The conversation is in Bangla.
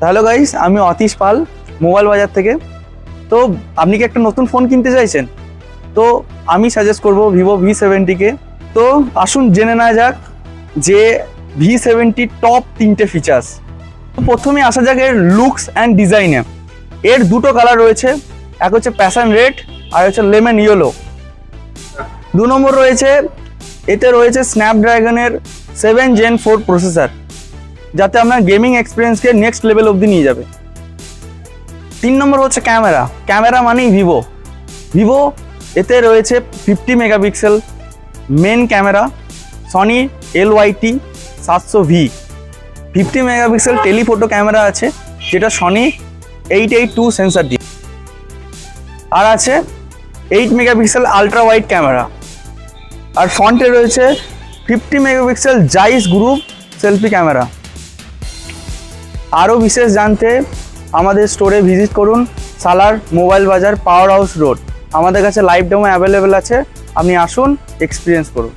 হ্যালো গাইস, আমি অতীশ পাল মোবাইল বাজার থেকে। তো আপনি কি একটা নতুন ফোন কিনতে চাইছেন? তো আমি সাজেস্ট করব ভিভো V70-কে। তো আসুন জেনে নেওয়া যাক যে V70 টপ 3টে ফিচার্স। প্রথমে আসা যাক এর লুকস অ্যান্ড ডিজাইনে। এর দুটো কালার রয়েছে, এক হচ্ছে প্যাশন রেড আর হচ্ছে লেমন ইয়েলো। 2 নম্বর রয়েছে, এতে রয়েছে স্ন্যাপড্রাগনের 7 Gen 4 প্রসেসর, যাতে আপনার গেমিং এক্সপিরিয়েন্সকে নেক্সট লেভেল অবধি নিয়ে যাবে। 3 নম্বর হচ্ছে ক্যামেরা মানেই ভিভো এতে রয়েছে 50 megapixel main camera, Sony LYT700V। 50 megapixel telephoto camera আছে, যেটা সনি 882 সেন্সার দিয়ে, আর আছে 8 মেগাপিক্সেল আলট্রা ওয়াইড ক্যামেরা। আর ফ্রন্টে রয়েছে 50 megapixel Zeiss group selfie camera. আরও বিশেষ জানতে আমাদের স্টোরে ভিজিট করুন, সালার মোবাইল বাজার, পাওয়ার হাউস রোড। আমাদের কাছে লাইভ ডেমো অ্যাভেলেবেল আছে, আপনি আসুন, এক্সপিরিয়েন্স করুন।